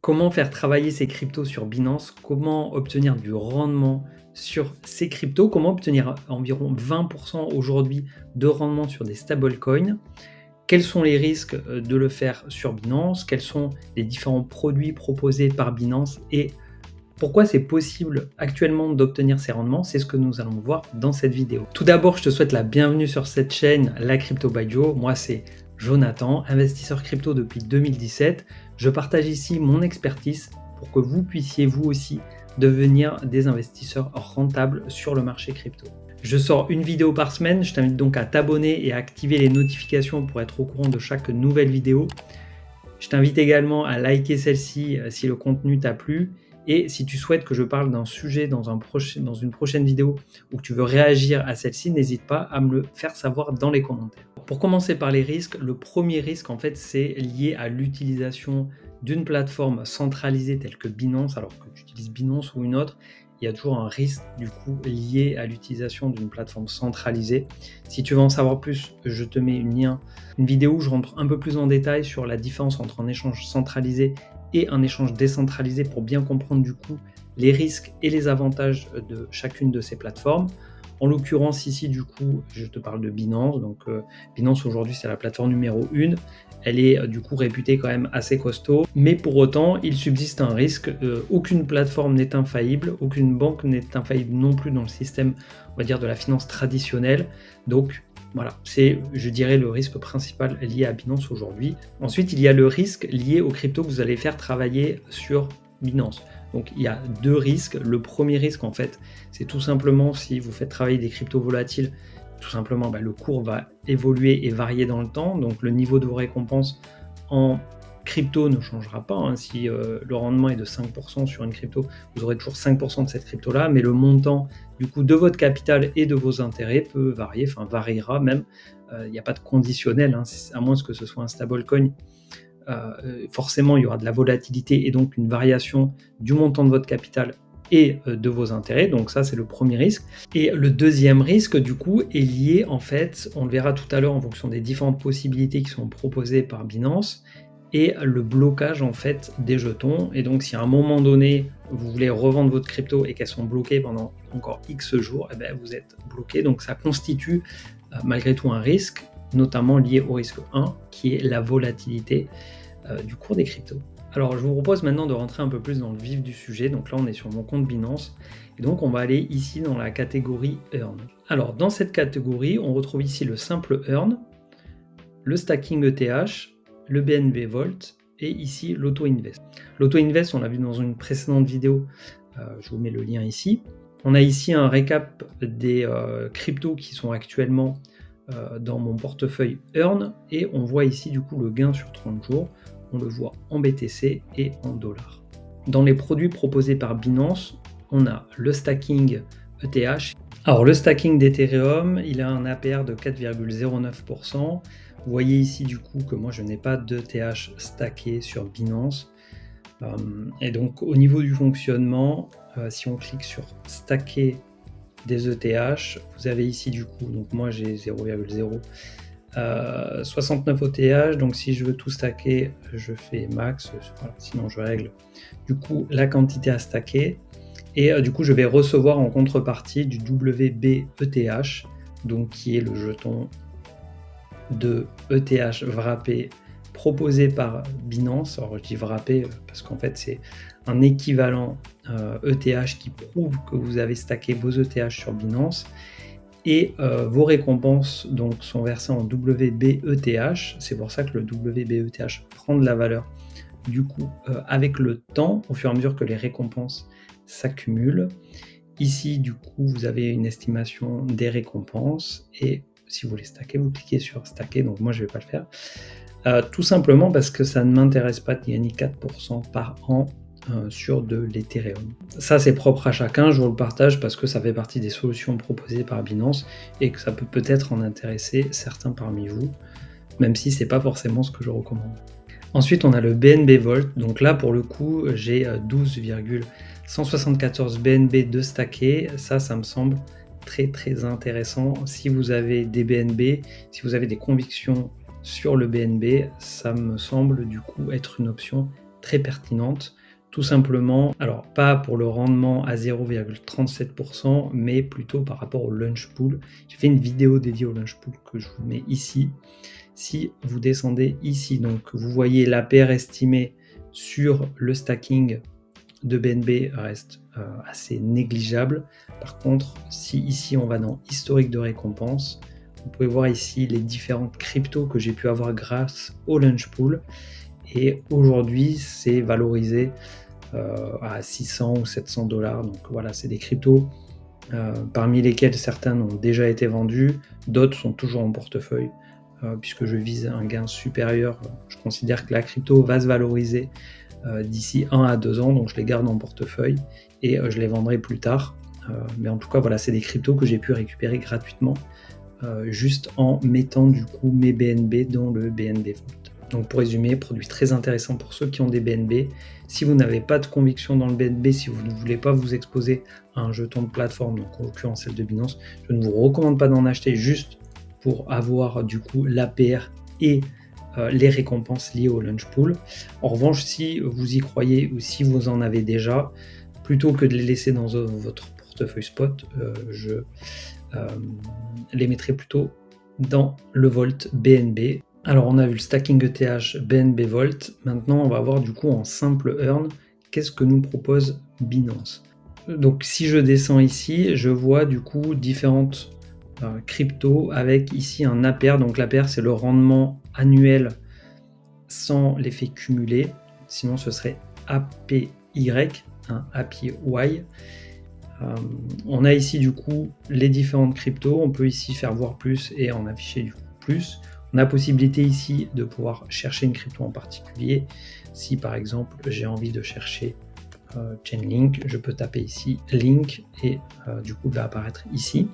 Comment faire travailler ces cryptos sur Binance? Comment obtenir du rendement sur ces cryptos? Comment obtenir environ 20% aujourd'hui de rendement sur des stablecoins? Quels sont les risques de le faire sur Binance? Quels sont les différents produits proposés par Binance? Et pourquoi c'est possible actuellement d'obtenir ces rendements? C'est ce que nous allons voir dans cette vidéo. Tout d'abord, je te souhaite la bienvenue sur cette chaîne, la Crypto by Joe. Moi, c'est Jonathan, investisseur crypto depuis 2017. Je partage ici mon expertise pour que vous puissiez vous aussi devenir des investisseurs rentables sur le marché crypto. Je sors une vidéo par semaine, je t'invite donc à t'abonner et à activer les notifications pour être au courant de chaque nouvelle vidéo. Je t'invite également à liker celle-ci si le contenu t'a plu. Et si tu souhaites que je parle d'un sujet dans une prochaine vidéo ou que tu veux réagir à celle-ci, n'hésite pas à me le faire savoir dans les commentaires. Pour commencer par les risques, le premier risque en fait c'est lié à l'utilisation d'une plateforme centralisée telle que Binance. Alors que tu utilises Binance ou une autre, il y a toujours un risque du coup lié à l'utilisation d'une plateforme centralisée. Si tu veux en savoir plus, je te mets une vidéo où je rentre un peu plus en détail sur la différence entre un échange centralisé et un échange décentralisé pour bien comprendre du coup les risques et les avantages de chacune de ces plateformes. En l'occurrence ici du coup je te parle de Binance, donc Binance aujourd'hui c'est la plateforme numéro 1, elle est du coup réputée quand même assez costaud, mais pour autant il subsiste un risque, aucune plateforme n'est infaillible, aucune banque n'est infaillible non plus dans le système on va dire de la finance traditionnelle, donc voilà, c'est, je dirais, le risque principal lié à Binance aujourd'hui. Ensuite, il y a le risque lié aux cryptos que vous allez faire travailler sur Binance. Donc, il y a deux risques. Le premier risque, en fait, c'est tout simplement si vous faites travailler des cryptos volatiles, tout simplement, le cours va évoluer et varier dans le temps. Donc, le niveau de vos récompenses en crypto ne changera pas. Si le rendement est de 5% sur une crypto, vous aurez toujours 5% de cette crypto-là, mais le montant du coup de votre capital et de vos intérêts peut varier, enfin variera même. Il n'y a pas de conditionnel, à moins que ce soit un stablecoin. Forcément, il y aura de la volatilité et donc une variation du montant de votre capital et de vos intérêts, donc ça c'est le premier risque. Et le deuxième risque du coup est lié en fait, on le verra tout à l'heure en fonction des différentes possibilités qui sont proposées par Binance, et le blocage en fait des jetons. Et donc si à un moment donné vous voulez revendre votre crypto et qu'elles sont bloquées pendant encore X jours, vous êtes bloqué. Donc ça constitue malgré tout un risque, notamment lié au risque 1 qui est la volatilité du cours des cryptos. Alors je vous propose maintenant de rentrer un peu plus dans le vif du sujet. Donc là on est sur mon compte Binance et donc on va aller ici dans la catégorie Earn. Alors dans cette catégorie on retrouve ici le simple Earn, le stacking ETH, le BNB Vault et ici l'Auto-Invest. L'Auto-Invest, on l'a vu dans une précédente vidéo, je vous mets le lien ici. On a ici un récap des cryptos qui sont actuellement dans mon portefeuille Earn et on voit ici du coup le gain sur 30 jours, on le voit en BTC et en dollars. Dans les produits proposés par Binance, on a le stacking ETH. Alors le stacking d'Ethereum, il a un APR de 4,09%. Vous voyez ici du coup que moi je n'ai pas d'ETH stacké sur Binance. Et donc au niveau du fonctionnement, si on clique sur stacker des ETH, vous avez ici du coup, donc moi j'ai 0,0 69 ETH, donc si je veux tout stacker, je fais max, voilà, sinon je règle du coup la quantité à stacker. Et du coup je vais recevoir en contrepartie du WBETH, donc qui est le jeton de ETH wrappé proposé par Binance. Alors je dis wrappé parce qu'en fait c'est un équivalent ETH qui prouve que vous avez stacké vos ETH sur Binance et vos récompenses donc sont versées en WBETH. C'est pour ça que le WBETH prend de la valeur du coup avec le temps au fur et à mesure que les récompenses s'accumulent. Ici du coup vous avez une estimation des récompenses et si vous voulez stacker, vous cliquez sur stacker, donc moi je ne vais pas le faire. Tout simplement parce que ça ne m'intéresse pas de gagner 4% par an sur de l'Ethereum. Ça c'est propre à chacun, je vous le partage parce que ça fait partie des solutions proposées par Binance et que ça peut peut-être en intéresser certains parmi vous, même si c'est pas forcément ce que je recommande. Ensuite on a le BNB Vault, donc là pour le coup j'ai 12,174 BNB de stacké, ça me semble très intéressant. Si vous avez des BNB, si vous avez des convictions sur le BNB, ça me semble du coup être une option très pertinente. Tout simplement, alors pas pour le rendement à 0,37%, mais plutôt par rapport au launch pool. J'ai fait une vidéo dédiée au launch pool que je vous mets ici. Si vous descendez ici, donc vous voyez l'APR estimé sur le stacking de BNB reste assez négligeable. Par contre, si ici on va dans historique de récompense, vous pouvez voir ici les différentes cryptos que j'ai pu avoir grâce au launch pool. Et aujourd'hui, c'est valorisé à 600 ou 700 $. Donc voilà, c'est des cryptos parmi lesquels certains ont déjà été vendus, d'autres sont toujours en portefeuille. Puisque je vise un gain supérieur, je considère que la crypto va se valoriser d'ici 1 à 2 ans, donc je les garde en portefeuille et je les vendrai plus tard. Mais en tout cas, voilà, c'est des cryptos que j'ai pu récupérer gratuitement juste en mettant du coup mes BNB dans le BNB Vault. Donc pour résumer, produit très intéressant pour ceux qui ont des BNB. Si vous n'avez pas de conviction dans le BNB, si vous ne voulez pas vous exposer à un jeton de plateforme, donc en l'occurrence celle de Binance, je ne vous recommande pas d'en acheter juste pour avoir du coup l'APR et les récompenses liées au launch pool. En revanche, si vous y croyez ou si vous en avez déjà, plutôt que de les laisser dans votre portefeuille spot, je les mettrai plutôt dans le Vault BNB. Alors on a vu le stacking ETH BNB Vault, maintenant on va voir du coup en simple earn, qu'est-ce que nous propose Binance. Donc si je descends ici, je vois du coup différentes crypto avec ici un APR. Donc l'APR c'est le rendement annuel sans l'effet cumulé, sinon ce serait APY, APY. On a ici du coup les différentes cryptos, on peut ici faire voir plus et en afficher du coup plus. On a possibilité ici de pouvoir chercher une crypto en particulier. Si par exemple j'ai envie de chercher Chainlink, je peux taper ici Link et du coup il va apparaître ici.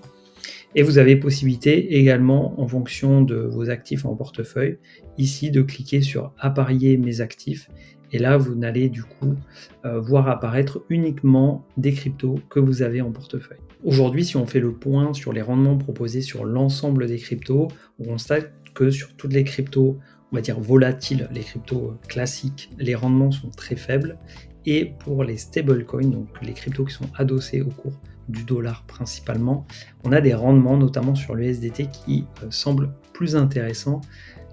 Et vous avez possibilité également, en fonction de vos actifs en portefeuille, ici de cliquer sur apparier mes actifs. Et là, vous n'allez du coup voir apparaître uniquement des cryptos que vous avez en portefeuille. Aujourd'hui, si on fait le point sur les rendements proposés sur l'ensemble des cryptos, on constate que sur toutes les cryptos, on va dire volatiles, les cryptos classiques, les rendements sont très faibles. Et pour les stablecoins, donc les cryptos qui sont adossés au cours du dollar principalement, on a des rendements notamment sur l'USDT qui semblent plus intéressants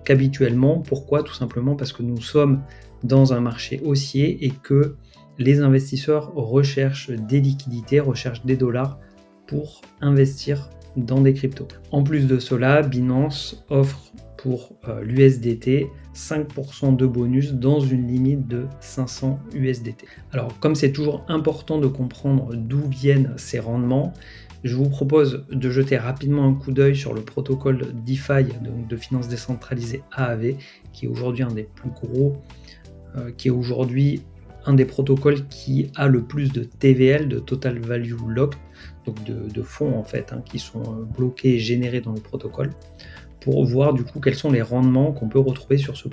qu'habituellement. Pourquoi? Tout simplement parce que nous sommes dans un marché haussier et que les investisseurs recherchent des liquidités, recherchent des dollars pour investir dans des cryptos. En plus de cela, Binance offre pour l'USDT 5% de bonus dans une limite de 500 USDT. Alors comme c'est toujours important de comprendre d'où viennent ces rendements, je vous propose de jeter rapidement un coup d'œil sur le protocole DeFi, donc de finance décentralisée AAV, qui est aujourd'hui un des plus gros, qui est aujourd'hui un des protocoles qui a le plus de TVL, de Total Value Locked, donc de fonds en fait, qui sont bloqués et générés dans le protocole, pour voir du coup quels sont les rendements qu'on peut retrouver sur ce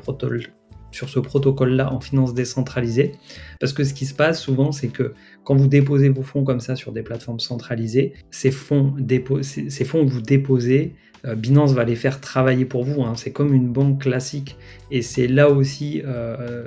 protocole-là en finance décentralisée. Parce que ce qui se passe souvent, c'est que quand vous déposez vos fonds comme ça sur des plateformes centralisées, ces fonds que vous déposez, Binance va les faire travailler pour vous. C'est comme une banque classique. Et c'est là aussi,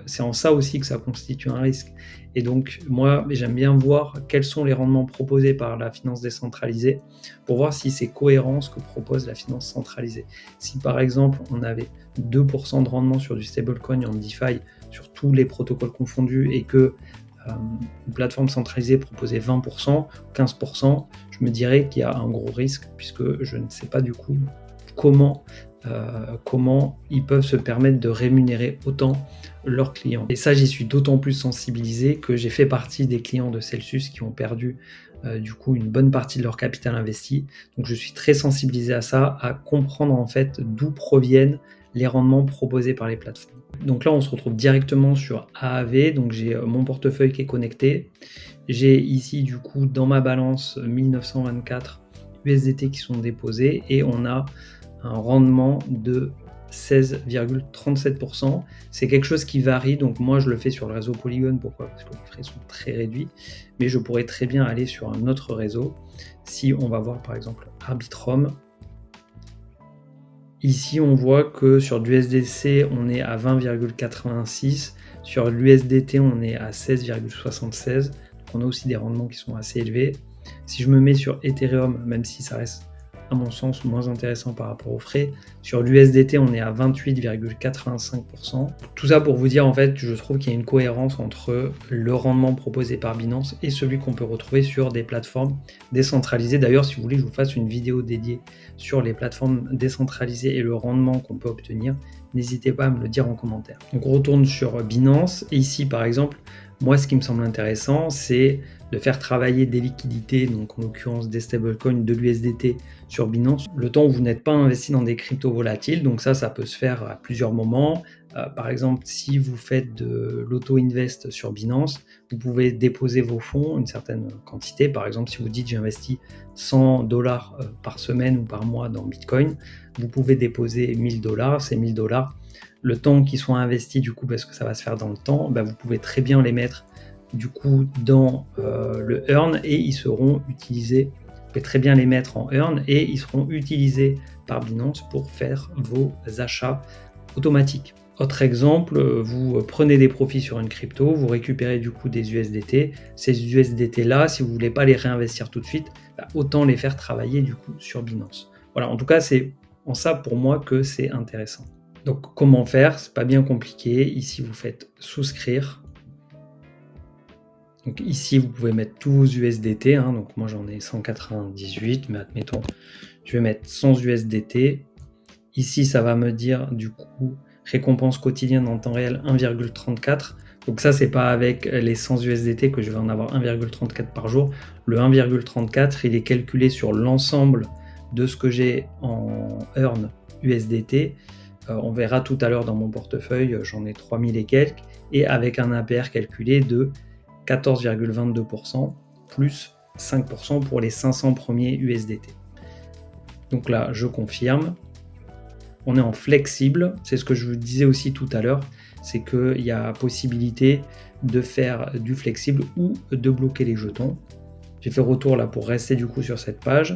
c'est en ça aussi que ça constitue un risque. Et donc, moi, j'aime bien voir quels sont les rendements proposés par la finance décentralisée pour voir si c'est cohérent ce que propose la finance centralisée. Si par exemple, on avait 2% de rendement sur du stablecoin en DeFi, sur tous les protocoles confondus, et que une plateforme centralisée proposait 20%, 15%, je me dirais qu'il y a un gros risque puisque je ne sais pas du coup comment ils peuvent se permettre de rémunérer autant leurs clients. Et ça, j'y suis d'autant plus sensibilisé que j'ai fait partie des clients de Celsius qui ont perdu du coup une bonne partie de leur capital investi. Donc je suis très sensibilisé à ça, à comprendre en fait d'où proviennent les rendements proposés par les plateformes. Donc là, on se retrouve directement sur AAV, donc j'ai mon portefeuille qui est connecté. J'ai ici du coup dans ma balance 1924 USDT qui sont déposés et on a un rendement de 16,37%. C'est quelque chose qui varie, donc moi je le fais sur le réseau Polygon. Pourquoi? Parce que les frais sont très réduits, mais je pourrais très bien aller sur un autre réseau. Si on va voir par exemple Arbitrum, ici on voit que sur du SDC on est à 20,86, Sur l'USDT, on est à 16,76. Donc on a aussi des rendements qui sont assez élevés. Si je me mets sur Ethereum, même si ça reste à mon sens moins intéressant par rapport aux frais, sur l'USDT on est à 28,85%. Tout ça pour vous dire en fait, je trouve qu'il y a une cohérence entre le rendement proposé par Binance et celui qu'on peut retrouver sur des plateformes décentralisées. D'ailleurs, si vous voulez que je vous fasse une vidéo dédiée sur les plateformes décentralisées et le rendement qu'on peut obtenir, n'hésitez pas à me le dire en commentaire. Donc on retourne sur Binance et ici par exemple, moi ce qui me semble intéressant, c'est de faire travailler des liquidités, donc en l'occurrence des stablecoins, de l'USDT sur Binance, le temps où vous n'êtes pas investi dans des cryptos volatiles. Donc ça peut se faire à plusieurs moments. Par exemple, si vous faites de l'auto-invest sur Binance, vous pouvez déposer vos fonds, une certaine quantité. Par exemple, si vous dites j'investis 100 $ par semaine ou par mois dans Bitcoin, vous pouvez déposer 1000 $. Ces 1000 $, le temps qu'ils soient investis, du coup, parce que ça va se faire dans le temps, vous pouvez très bien les mettre du coup dans le earn et ils seront utilisés. Vous pouvez très bien les mettre en earn et ils seront utilisés par Binance pour faire vos achats automatiques. Autre exemple, vous prenez des profits sur une crypto, vous récupérez du coup des USDT. Ces USDT là, si vous ne voulez pas les réinvestir tout de suite, autant les faire travailler du coup sur Binance. Voilà, en tout cas c'est en ça pour moi que c'est intéressant. Donc comment faire? C'est pas bien compliqué. Ici vous faites souscrire. Donc ici, vous pouvez mettre tous vos USDT. Donc moi, j'en ai 198, mais admettons, je vais mettre 100 USDT. Ici, ça va me dire, du coup, récompense quotidienne en temps réel 1,34. Donc ça, c'est pas avec les 100 USDT que je vais en avoir 1,34 par jour. Le 1,34, il est calculé sur l'ensemble de ce que j'ai en earn USDT. On verra tout à l'heure dans mon portefeuille, j'en ai 3000 et quelques. Et avec un APR calculé de 14,22% plus 5% pour les 500 premiers USDT. Donc là, je confirme. On est en flexible, c'est ce que je vous disais aussi tout à l'heure, c'est qu'il y a possibilité de faire du flexible ou de bloquer les jetons. J'ai fait retour là pour rester du coup sur cette page.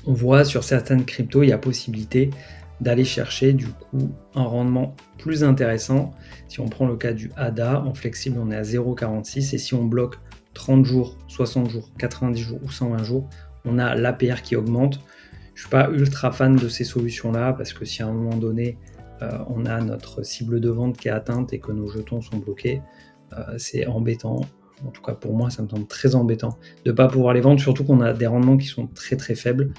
On voit sur certaines cryptos, il y a possibilité d'aller chercher du coup un rendement plus intéressant. Si on prend le cas du ADA, en flexible on est à 0,46 et si on bloque 30 jours, 60 jours, 90 jours ou 120 jours, on a l'APR qui augmente. Je ne suis pas ultra fan de ces solutions-là parce que si à un moment donné on a notre cible de vente qui est atteinte et que nos jetons sont bloqués, c'est embêtant. En tout cas pour moi ça me semble très embêtant de ne pas pouvoir les vendre, surtout qu'on a des rendements qui sont très très faibles.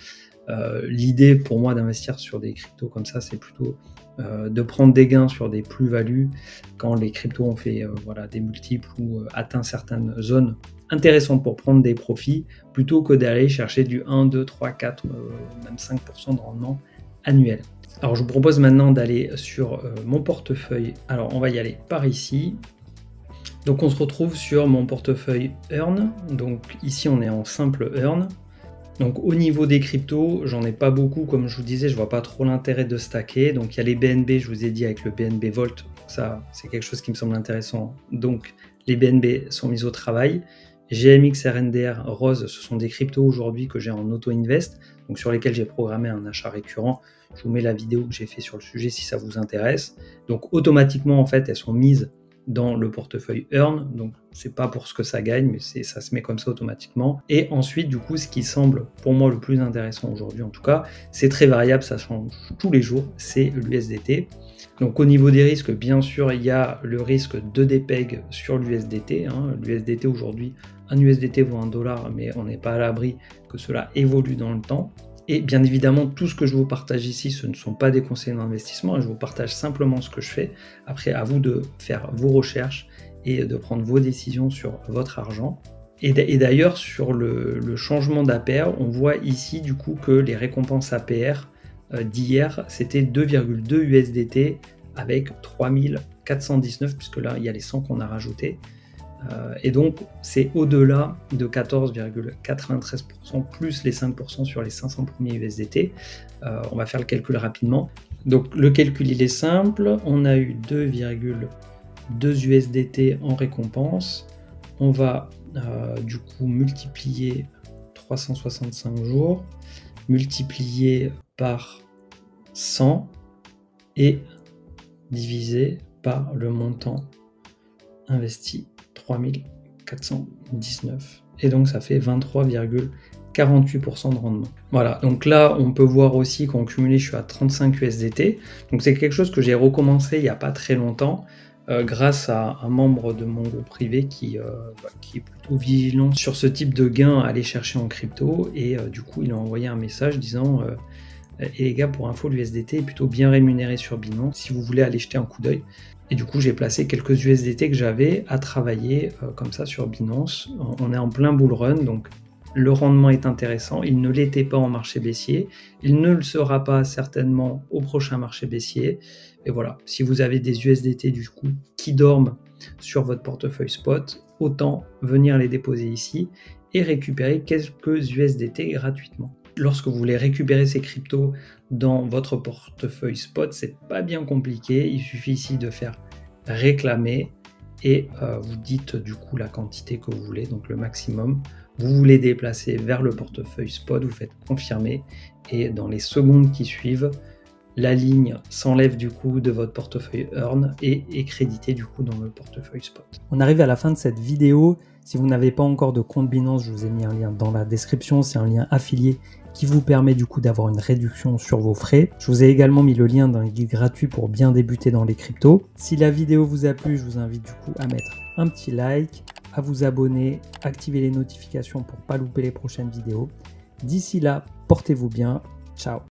L'idée pour moi d'investir sur des cryptos comme ça, c'est plutôt de prendre des gains sur des plus-values quand les cryptos ont fait des multiples ou atteint certaines zones intéressantes pour prendre des profits, plutôt que d'aller chercher du 1, 2, 3, 4, même 5% de rendement annuel. Alors je vous propose maintenant d'aller sur mon portefeuille. Alors on va y aller par ici. Donc on se retrouve sur mon portefeuille Earn. Donc ici on est en simple Earn. Donc au niveau des cryptos, j'en ai pas beaucoup, comme je vous disais, je vois pas trop l'intérêt de stacker. Donc il y a les BNB, je vous ai dit avec le BNB Volt, ça c'est quelque chose qui me semble intéressant. Donc les BNB sont mis au travail. GMX, RNDR, Rose, ce sont des cryptos aujourd'hui que j'ai en auto-invest, donc sur lesquels j'ai programmé un achat récurrent. Je vous mets la vidéo que j'ai fait sur le sujet si ça vous intéresse. Donc automatiquement en fait elles sont mises dans le portefeuille Earn, donc c'est pas pour ce que ça gagne, mais ça se met comme ça automatiquement. Et ensuite, du coup, ce qui semble pour moi le plus intéressant aujourd'hui en tout cas, c'est très variable, ça change tous les jours, c'est l'USDT. Donc au niveau des risques, bien sûr, il y a le risque de dépeg sur l'USDT. L'USDT aujourd'hui, un USDT vaut $1, mais on n'est pas à l'abri que cela évolue dans le temps. Et bien évidemment, tout ce que je vous partage ici, ce ne sont pas des conseils d'investissement, je vous partage simplement ce que je fais. Après, à vous de faire vos recherches et de prendre vos décisions sur votre argent. Et d'ailleurs, sur le changement d'APR, on voit ici du coup que les récompenses APR d'hier, c'était 2,2 USDT avec 3419, puisque là, il y a les 100 qu'on a rajoutés. Et donc, c'est au-delà de 14,93% plus les 5% sur les 500 premiers USDT. On va faire le calcul rapidement. Donc, le calcul, il est simple. On a eu 2,2 USDT en récompense. On va du coup multiplier 365 jours, multiplier par 100 et diviser par le montant investi, 3419. Et donc ça fait 23,48% de rendement. Voilà, donc là on peut voir aussi qu'en cumulé je suis à 35 USDT. Donc c'est quelque chose que j'ai recommencé il n'y a pas très longtemps. Grâce à un membre de mon groupe privé qui est plutôt vigilant sur ce type de gain à aller chercher en crypto, et du coup il a envoyé un message disant et les gars, pour info, l'USDT est plutôt bien rémunéré sur Binance si vous voulez aller jeter un coup d'œil. Et du coup j'ai placé quelques USDT que j'avais à travailler comme ça sur Binance. On est en plein bull run, donc le rendement est intéressant. Il ne l'était pas en marché baissier, il ne le sera pas certainement au prochain marché baissier. Et voilà, si vous avez des USDT du coup qui dorment sur votre portefeuille spot, autant venir les déposer ici et récupérer quelques USDT gratuitement. Lorsque vous voulez récupérer ces cryptos dans votre portefeuille spot, c'est pas bien compliqué. Il suffit ici de faire réclamer et vous dites du coup la quantité que vous voulez, donc le maximum. Vous voulez déplacer vers le portefeuille spot, vous faites confirmer et dans les secondes qui suivent, la ligne s'enlève du coup de votre portefeuille Earn et est créditée du coup dans le portefeuille spot. On arrive à la fin de cette vidéo. Si vous n'avez pas encore de compte Binance, je vous ai mis un lien dans la description. C'est un lien affilié qui vous permet du coup d'avoir une réduction sur vos frais. Je vous ai également mis le lien d'un guide gratuit pour bien débuter dans les cryptos. Si la vidéo vous a plu, je vous invite du coup à mettre un petit like, à vous abonner, activer les notifications pour ne pas louper les prochaines vidéos. D'ici là, portez-vous bien. Ciao.